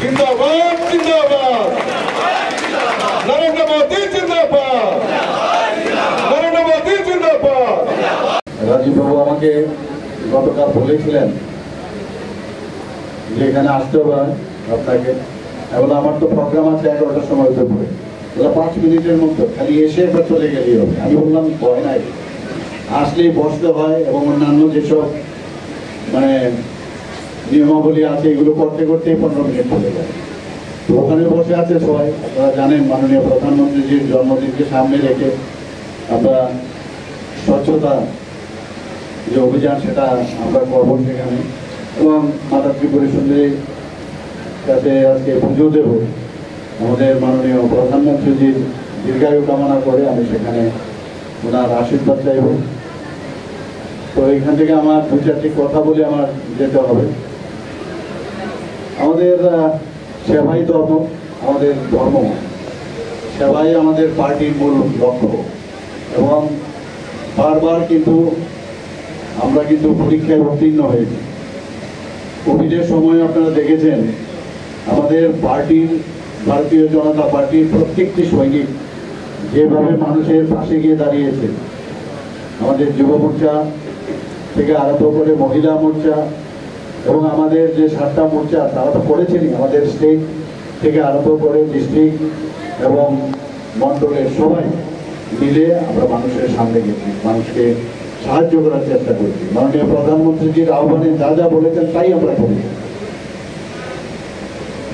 जिंदाबाद जिंदाबाद नरेंद्र मोदी जिंदाबाद नरेंद्र मोदी जिंदाबाद। রাজীব বাবু আমাকে গতকাল বলেছিলেন যে এখানে আসতে হবে আপনাকে, এবং আমার তো প্রোগ্রাম আছে 11টার সময় দুপুরে, 5 মিনিটের মধ্যে খালি এসে একবার চলে গেলেই হবে। আমি বললাম ভয় নাই, আসলেই বসতে হয় এবং অন্যান্য যেসব মানে নিয়মাবলী আছে এগুলো করতে করতে 15 মিনিট চলে যায়। তো ওখানে বসে আছে সবাই, আপনারা জানেন মাননীয় প্রধানমন্ত্রীজির জন্মদিনকে সামনে রেখে আমরা স্বচ্ছতা যে অভিযান সেটা আমরা করব সেখানে, এবং মাতা ত্রিপুরা সুন্দরীর কাছে আজকে পুজো দেব। আমাদের মাননীয় প্রধানমন্ত্রীজির দীর্ঘায়ু কামনা করে আমি সেখানে ওনার আশীর্বাদ চাইব। তো এখান থেকে আমার 2-4টি কথা বলে আমার যেতে হবে। আমাদের সেবাই ধর্ম, আমাদের ধর্ম সেবাই আমাদের পার্টির মূল লক্ষ্য, এবং বারবার কিন্তু আমরা কিন্তু পরীক্ষায় উত্তীর্ণ হয়েছি। কোভিডের সময় আপনারা দেখেছেন আমাদের পার্টির, ভারতীয় জনতা পার্টির প্রত্যেকটি সৈনিক যেভাবে মানুষের পাশে গিয়ে দাঁড়িয়েছে, আমাদের যুব মোর্চা থেকে আরম্ভ করে মহিলা মোর্চা এবং আমাদের যে 7টা মোর্চা তারা তো করেছেনই, আমাদের স্টেট থেকে আরম্ভ করে ডিস্ট্রিক্ট এবং মন্ডলের সবাই মিলে আমরা মানুষের সামনে গেছি, মানুষকে সাহায্য করার চেষ্টা করছি। মাননীয় প্রধানমন্ত্রীজির আহ্বানে যা যা বলেছেন তাই আমরা করেছি।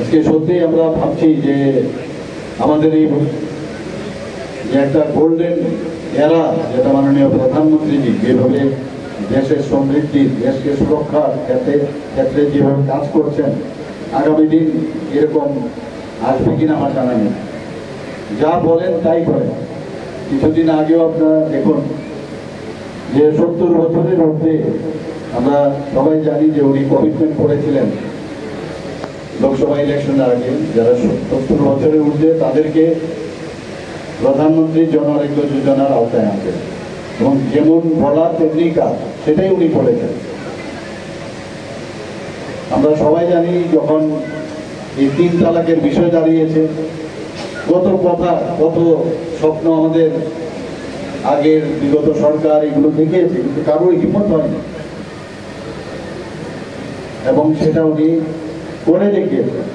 আজকে সত্যিই আমরা ভাবছি যে আমাদের এই যে একটা গোল্ডেন এরা, যেটা মাননীয় প্রধানমন্ত্রীজি যেভাবে দেশের সমৃদ্ধি, দেশকে সুরক্ষার ক্ষেত্রে যেভাবে কাজ করছেন, আগামী দিন এরকম আসবে কিনা আমার জানা নেই। যা বলেন তাই করেন। কিছুদিন আগেও আপনারা দেখুন যে 70 বছরের মধ্যে আমরা সবাই জানি যে উনি কমিটমেন্ট করেছিলেন লোকসভা ইলেকশনের আগে যারা 70 বছরের ঊর্ধ্বে তাদেরকে প্রধানমন্ত্রী জন আরোগ্য যোজনার আওতায় আনবেন, এবং যেমন বলা তেমনি কাজ, সেটাই উনি করেছেন। আমরা সবাই জানি যখন এই 3 তালাকের বিষয় দাঁড়িয়েছে, কত কথা কত স্বপ্ন আমাদের আগের বিগত সরকার এগুলো দেখিয়েছে, কিন্তু কারোর হিম্মত হয়নি, এবং সেটা উনি করে দেখিয়েছেন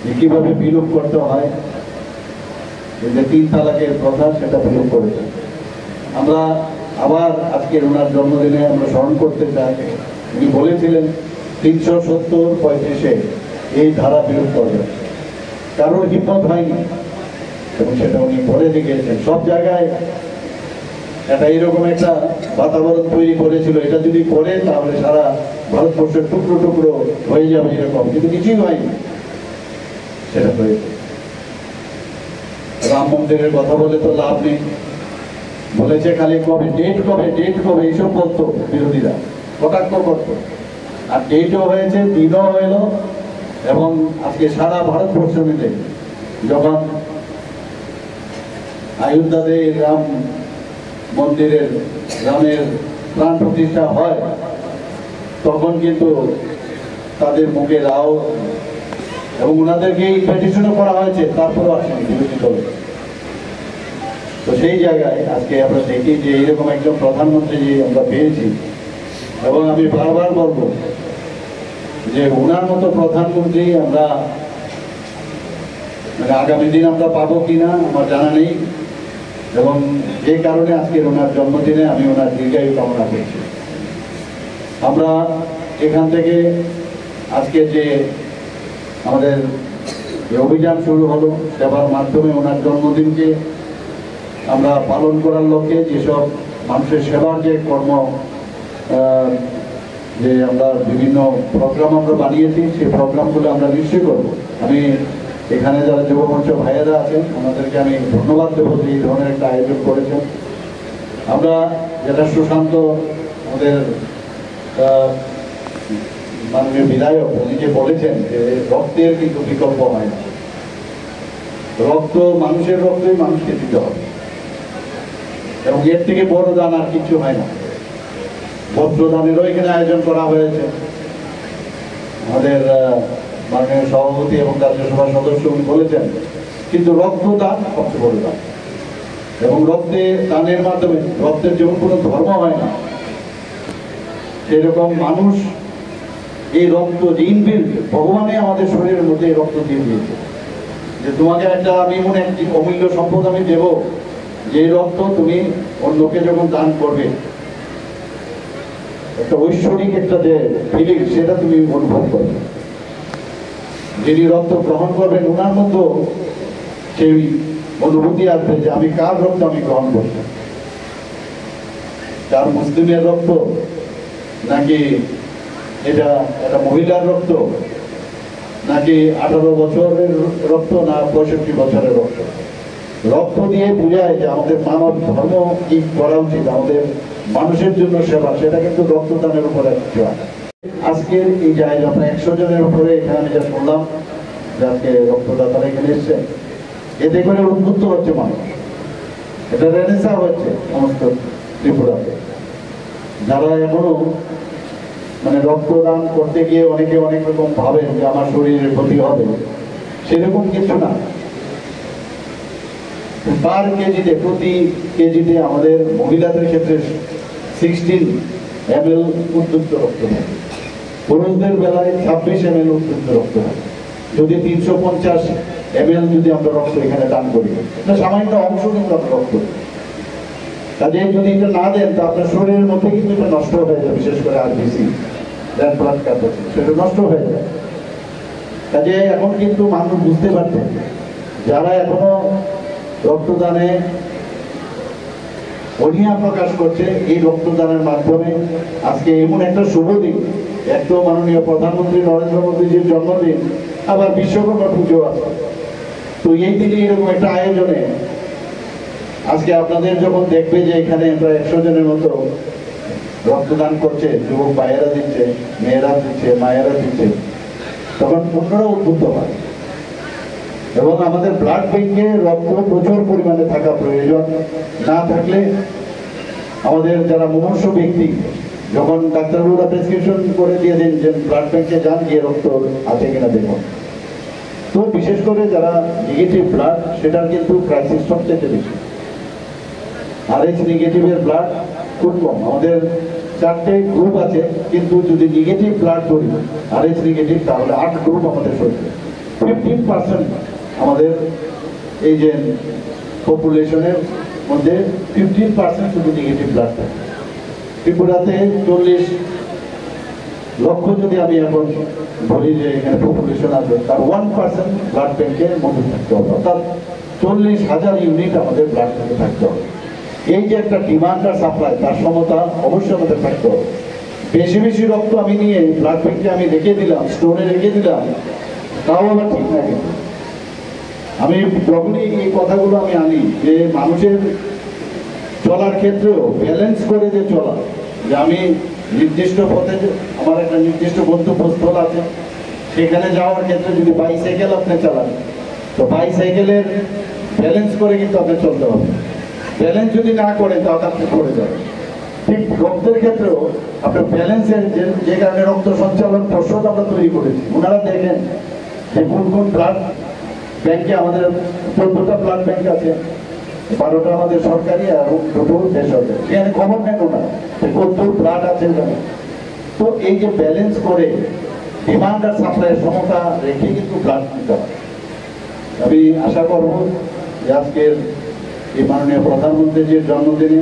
যে কিভাবে বিলোপ করতে হয়। যে 3 তালাকের কথা সেটা বিলোপ করেছেন। আমরা আবার আজকের ওনার জন্মদিনে আমরা স্মরণ করতে চাই, উনি বলেছিলেন 370-35 এই ধারা বিলোপ করবেন, কারোর হিম্মত হয়নি, এবং সেটা উনি করে দেখিয়েছেন। সব জায়গায় এটা এরকম একটা বাতাবরণ তৈরি করেছিল, এটা যদি করে তাহলে সারা ভারতবর্ষের টুকরো টুকরো হয়ে যাবে এরকম, কিন্তু কিছুই হয়নি। সেটা হয়েছে। রাম মন্দিরের কথা বলে তো লাভ নেই, বলেছে খালি কবে ডেট কবে ডেট কবে এইসব বলতো বিরোধীরা, কটাক্ষ করতো, আর ডেটও হয়েছে, দিনও হইল, এবং আজকে সারা ভারতবর্ষ মিলে যখন অযোধ্যাতে রাম মন্দিরের রামের প্রাণ প্রতিষ্ঠা হয় তখন কিন্তু তাদের মুখে রাও, এবং ওনাদেরকে ইনভাইটেশনও করা হয়েছে, তারপরেও আসেনি বিরোধী দলে। তো সেই জায়গায় আজকে আমরা দেখি যে এইরকম একজন প্রধানমন্ত্রী আমরা পেয়েছি, এবং আমি বারবার বলবো যে ওনার মতো প্রধানমন্ত্রী আমরা মানে আগামী দিন আমরা পাবো কিনা আমার জানা নেই, এবং যে কারণে আজকের ওনার জন্মদিনে আমি ওনার দীর্ঘায়ু কামনা করছি। আমরা এখান থেকে আজকে যে আমাদের অভিযান শুরু হলো সেবার মাধ্যমে ওনার জন্মদিনকে আমরা পালন করার লক্ষ্যে যেসব মানুষের সেবার যে কর্ম, যে আমরা বিভিন্ন প্রোগ্রাম আমরা বানিয়েছি, সেই প্রোগ্রামগুলো আমরা নিশ্চয়ই করবো। আমি এখানে যারা যুব মঞ্চ ভাইয়েরা আছেন ওনাদেরকে আমি ধন্যবাদ দেবো যে এই ধরনের একটা আয়োজন করেছেন। আমরা যেটা সুশান্ত আমাদের মাননীয় বিধায়ক উনি যে বলেছেন যে রক্তের কিন্তু বিকল্প হয় না, রক্ত মানুষের রক্তই মানুষকে দিতে হবে, এবং এর থেকে বড় দান আর কিছু হয় না। বস্ত্রদানেরও এখানে আয়োজন করা হয়েছে, আমাদের মাননীয় সভাপতি এবং রাজ্যসভার সদস্য উনি বলেছেন, কিন্তু রক্তদান সবচেয়ে বড় দান। এবং দানের মাধ্যমে রক্তের যেমন কোনো ধর্ম হয় না, সেরকম মানুষ এই রক্ত ইনবিল্ট, ভগবানে আমাদের শরীরের মধ্যে এই রক্ত দিয়ে দিয়েছে যে তোমাকে একটা আমি মনে একটি অমূল্য সম্পদ আমি দেব, যে রক্ত তুমি অন্যকে যখন দান করবে একটা ঐশ্বরিক একটা যে ফিলিং সেটা তুমি অনুভব করবে। যিনি রক্ত গ্রহণ করবেন ওনার মধ্যে সেই অনুভূতি আসবে যে আমি কার রক্ত আমি গ্রহণ করছি, কার মুসলিমের রক্ত নাকি এটা একটা মহিলার রক্ত, নাকি 18 বছরের রক্ত না 65 বছরের রক্ত। রক্ত দিয়ে বোঝায় যে আমাদের মানব ধর্ম কি করা উচিত, আমাদের মানুষের জন্য সেবা, সেটা কিন্তু রক্তদানের উপরে কিছু আছে। আজকের এই জায়গা আপনার 100 জনের উপরে এখানে আমি যা শুনলাম যে আজকে রক্তদাতারা এখানে এসছে, এতে করে উদ্বুদ্ধ হচ্ছে মানুষ, এটা রেনেসা হচ্ছে সমস্ত ত্রিপুরাতে। যারা এখনো মানে রক্তদান করতে গিয়ে অনেকে অনেক রকম ভাবেন যে আমার শরীরের ক্ষতি হবে, সেরকম কিছু না। পার কেজিতে, প্রতি কেজিতে আমাদের মহিলাদের ক্ষেত্রে 16 ml উদ্বুদ্ধ রক্ত থাকে, পুরুষদের বেলায় 26 ml উদ্বুদ্ধ রক্ত থাকে। যদি 350 ml যদি আমরা রক্ত এখানে দান করি, সামান্য অংশ কিন্তু আমরা রক্ত দিই। কাজে যদি এটা না দেন তা আপনার শরীরের মধ্যে কিন্তু এটা নষ্ট হয়ে যায়, বিশেষ করে আরবিসি ব্লাড ক্যাপাসিটি সেটা নষ্ট হয়ে যায়। কাজে এখন কিন্তু মানুষ বুঝতে পারছেন, যারা এখনো রক্তদানে অনীহা প্রকাশ করছে, এই রক্তদানের মাধ্যমে আজকে এমন একটা শুভ দিন, এক তো মাননীয় প্রধানমন্ত্রী নরেন্দ্র মোদীজির জন্মদিন, আবার বিশ্বকর্মা পুজো আছে। তো এই দিনে এরকম একটা আয়োজনে আজকে আপনাদের যখন দেখবে যে এখানে প্রায় 100 জনের মতো রক্তদান করছে, যুবক ভাইয়েরা দিচ্ছে, মেয়েরা দিচ্ছে, মায়েরা দিচ্ছে, তখন অন্যরা উদ্বুদ্ধ হয়। এবং আমাদের ব্লাড ব্যাংকে রক্ত প্রচুর পরিমাণে থাকা প্রয়োজন, না থাকলে আমাদের যারা মুমূর্ষ ব্যক্তি, যখন ডাক্তারবাবুরা প্রেসক্রিপশন করে দিয়ে দেন যে ব্লাড ব্যাংকে যান, গিয়ে রক্ত আছে কিনা দেখুন, তো বিশেষ করে যারা নেগেটিভ ব্লাড সেটার কিন্তু ক্রাইসিস সবচেয়ে বেশি। RH নেগেটিভের ব্লাড খুব কম, আমাদের 4টে গ্রুপ আছে, কিন্তু যদি নেগেটিভ ব্লাড ধরি RH নেগেটিভ, তাহলে 8 গ্রুপ আমাদের শরীরে। 15% আমাদের এই যে পপুলেশনের মধ্যে 15% শুধু নেগেটিভ ব্লাড থাকে। ত্রিপুরাতে 40 লক্ষ যদি আমি এখন বলি যে এখানে পপুলেশন আছে, তার 1% ব্লাড ব্যাংকের মধ্যে থাকতে হবে, অর্থাৎ 40,000 ইউনিট আমাদের ব্লাড ব্যাংকে থাকতে হবে। এই যে একটা ডিমান্ড আর সাপ্লাই, তার সমতা অবশ্যই আমাদের থাকতে হবে। বেশি বেশি রক্ত আমি নিয়ে ব্লাড ব্যাংকে আমি রেখে দিলাম, স্টোরে রেখে দিলাম, তাও আমার ঠিক না। কিন্তু আমি যখনই এই কথাগুলো আমি আনি যে মানুষের চলার ক্ষেত্রেও ব্যালেন্স করে যে চলা, যে আমি নির্দিষ্ট পথে, আমার একটা নির্দিষ্ট গন্তব্যস্থল আছে, সেখানে যাওয়ার ক্ষেত্রে যদি বাইসাইকেল আপনি চালান, তো বাইসাইকেলের ব্যালেন্স করে কিন্তু আপনার চলতে হবে। ব্যালেন্স যদি না করেন তাহলে আপনি পড়ে যাবেন। ঠিক রক্তের ক্ষেত্রেও আপনার ব্যালেন্সের যে কারণে রক্ত সঞ্চালন পর্ষদ আমরা তৈরি করেছি, ওনারা দেখেন যে কোন কোন ব্লাড ব্যাংকে আমাদের 14টা ব্লাড ব্যাংক আছে, 12টা আমাদের সরকারি আর 2টো বেসরকারি, সেখানে খবর নেন ওনারা কত ব্লাড আছে। তো এই যে ব্যালেন্স করে ডিমান্ড আর সাপ্লাইয়ের সমতা রেখে কিন্তু ব্লাড নিতে হবে। আমি আশা করব যে আজকের এই মাননীয় প্রধানমন্ত্রীজির জন্মদিনে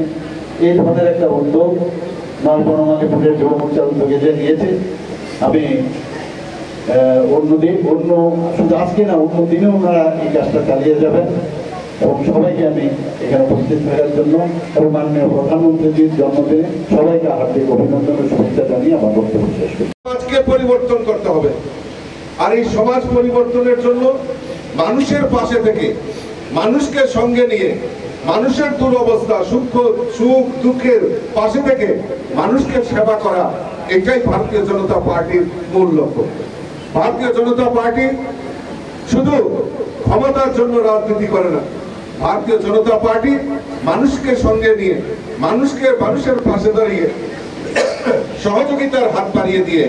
এই ধরনের একটা উদ্যোগ বনমালীপুরের যুব মোর্চার উদ্যোগে যে নিয়েছে, আমি অন্যদিন শুধু আজকে না অন্য দিনেও ওনারা এই কাজটা চালিয়ে যাবেন। এবং সবাইকে আমি এখানে উপস্থিত থাকার জন্য এবং মাননীয় প্রধানমন্ত্রীজির জন্মদিনে সবাইকে হার্দিক অভিনন্দন ও শুভেচ্ছা জানিয়ে আমার বক্তব্য শেষ করি। সমাজকে পরিবর্তন করতে হবে, আর এই সমাজ পরিবর্তনের জন্য মানুষের পাশে থেকে, মানুষকে সঙ্গে নিয়ে, মানুষের দুরবস্থা, সুখ দুঃখের পাশে থেকে মানুষকে সেবা করা, এটাই ভারতীয় জনতা পার্টির মূল লক্ষ্য। ভারতীয় জনতা পার্টি শুধু ক্ষমতার জন্য রাজনীতি করে না, ভারতীয় জনতা পার্টি মানুষকে সঙ্গে নিয়ে, মানুষের পাশে দাঁড়িয়ে সহযোগিতার হাত বাড়িয়ে দিয়ে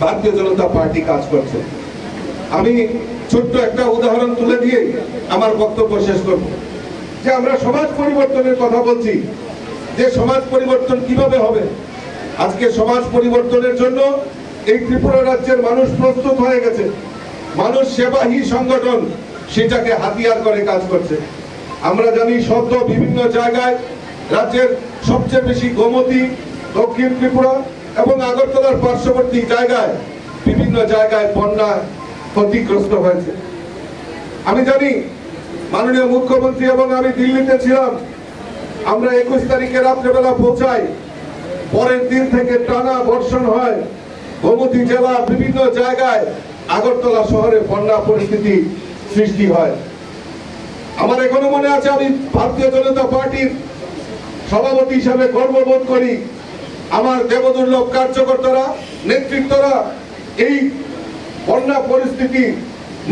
ভারতীয় জনতা পার্টি কাজ করছে। আমি ছোট্ট একটা উদাহরণ তুলে দিয়ে আমার বক্তব্য শেষ করব। যে আমরা সমাজ পরিবর্তনের কথা বলছি, যে সমাজ পরিবর্তন কিভাবে হবে। আজকে সমাজ পরিবর্তনের জন্য এই ত্রিপুরা রাজ্যের মানুষ প্রস্তুত হয়ে গেছে। মানুষ সেবাহী সংগঠন সেটাকে হাতিয়ার করে কাজ করছে। আমরা জানি সদ্য বিভিন্ন জায়গায় রাজ্যের সবচেয়ে বেশি গোমতী, দক্ষিণ ত্রিপুরা এবং আগরতলার পার্শ্ববর্তী জায়গায় বিভিন্ন জায়গায় বন্যা ক্ষতিগ্রস্ত হয়েছে। আমি জানি মাননীয় মুখ্যমন্ত্রী এবং আমি দিল্লিতে ছিলাম। আমরা 21 তারিখে রাত্রেবেলা পৌঁছাই, পরের দিন থেকে টানা বর্ষণ হয়। গোমতী জেলা বিভিন্ন জায়গায় আগরতলা শহরে বন্যা পরিস্থিতি সৃষ্টি হয়। আমার এখনো মনে আছে, আমি ভারতীয় জনতা পার্টির সভাপতি হিসাবে গর্ববোধ করি। আমার দেবদুর্লভ কার্যকর্তারা, নেতৃত্বরা এই বন্যা পরিস্থিতি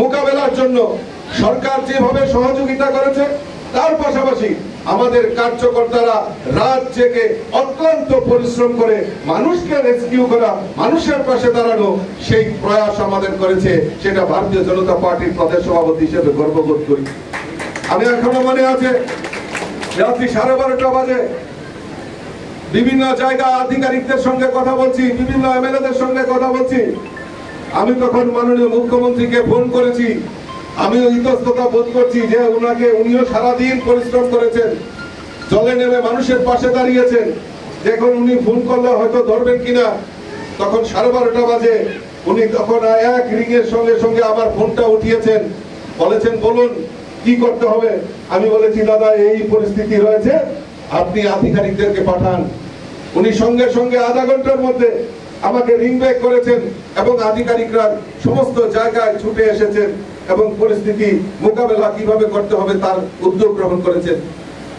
মোকাবেলার জন্য সরকার যেভাবে সহযোগিতা করেছে, তার পাশাপাশি আমাদের কার্যকর্তারা রাত জেগে অত্যন্ত পরিশ্রম করে মানুষকে রেস্কিউ করা, মানুষের পাশে দাঁড়ানো সেই প্রয়াস আমাদের করেছে। সেটা ভারতীয় জনতা পার্টির প্রদেশ সভাপতি হিসেবে গর্ববোধ করি। আমি এখনো মনে আছে, রাত্রি 12:30 বাজে বিভিন্ন জায়গা আধিকারিকদের সঙ্গে কথা বলছি, বিভিন্ন এমএলএদের সঙ্গে কথা বলছি। আমি তখন মাননীয় মুখ্যমন্ত্রীকে ফোন করেছি। আমিও ইতস্ততা বোধ করছি যে উনিও সারাদিন পরিশ্রম করেছেন, জলে নেমে মানুষের পাশে দাঁড়িয়েছেন। দেখুন উনি ফোন করলে হয়তো ধরবেন কিনা। তখন 12:30 বাজে উনি তখন এক রিংয়ের সঙ্গে সঙ্গে আমার ফোনটা উঠিয়েছেন, বলেছেন বলুন কি করতে হবে। আমি বলেছি দাদা এই পরিস্থিতি রয়েছে, আপনি আধিকারিকদেরকে পাঠান। উনি সঙ্গে সঙ্গে আধা ঘন্টার মধ্যে আমাকে রিং ব্যাক করেছেন এবং আধিকারিকরা সমস্ত জায়গায় ছুটে এসেছেন এবং পরিস্থিতি মোকাবেলা কিভাবে করতে হবে তার উদ্যোগ গ্রহণ করেছেন।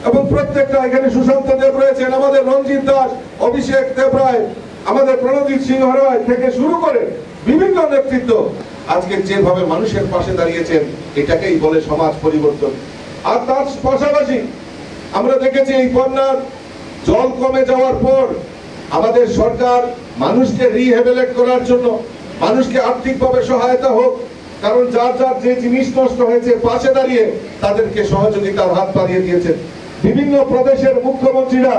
এবং প্রত্যেকটা, এখানে সুশান্ত দেব রয়েছেন, আমাদের রঞ্জিত দাস, অভিষেক দেবরায়, আমাদের প্রণজিৎ সিংহ রায় থেকে শুরু করে বিভিন্ন নেতৃত্ব আজকে যেভাবে মানুষের পাশে দাঁড়িয়েছেন, এটাকেই বলে সমাজ পরিবর্তন। আর তার পাশাপাশি আমরা দেখেছি এই বন্যার জল কমে যাওয়ার পর আমাদের সরকার মানুষকে রিহ্যাবিলিটেট করার জন্য, মানুষকে আর্থিকভাবে সহায়তা হোক, কারণ যার যার যে জিনিস নষ্ট হয়েছে পাশে দাঁড়িয়ে তাদেরকে সহযোগিতার হাত বাড়িয়ে দিয়েছেন। বিভিন্ন প্রদেশের মুখ্যমন্ত্রীরা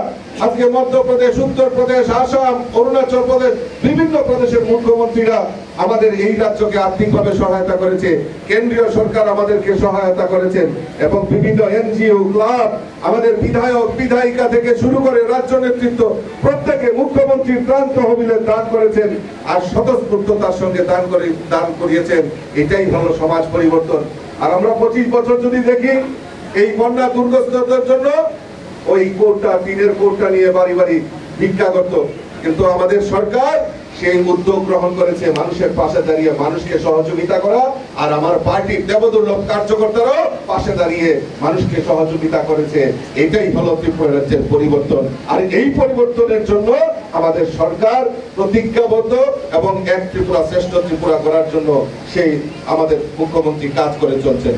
আজকে মধ্যপ্রদেশ, উত্তরপ্রদেশ, আসাম, অরুণাচল প্রদেশ, বিভিন্ন প্রদেশের মুখ্যমন্ত্রীরা আমাদের এই রাজ্যকে আর্থিকভাবে সহায়তা করেছে। কেন্দ্রীয় সরকার আমাদেরকে সহায়তা করেছেন এবং বিভিন্ন এনজিও, ক্লাব, আমাদের বিধায়ক, বিধায়িকা থেকে শুরু করে রাজ্য নেতৃত্ব প্রত্যেকে মুখ্যমন্ত্রীর ত্রাণ তহবিলে দান করেছেন আর স্বতঃস্ফূর্ততার সঙ্গে দান করিয়েছেন। এটাই হলো সমাজ পরিবর্তন। আর আমরা 25 বছর যদি দেখি, এই বন্যা দুর্গতদের জন্য ওই কোটটা, টিনের কোটটা নিয়ে বাড়ি বাড়ি ভিক্ষা করত, কিন্তু আমাদের সরকার সেই উদ্যোগ গ্রহণ করেছে মানুষের পাশে দাঁড়িয়ে মানুষকে সহযোগিতা করা। আর আমার পার্টির দেবদুর্লভ কার্যকর্তারাও পাশে দাঁড়িয়ে মানুষকে সহযোগিতা করেছে। এটাই হলো ত্রিপুরা রাজ্যের পরিবর্তন। আর এই পরিবর্তনের জন্য আমাদের সরকার প্রতিজ্ঞাবদ্ধ এবং এক ত্রিপুরা শ্রেষ্ঠ ত্রিপুরা করার জন্য সেই আমাদের মুখ্যমন্ত্রী কাজ করে চলছেন।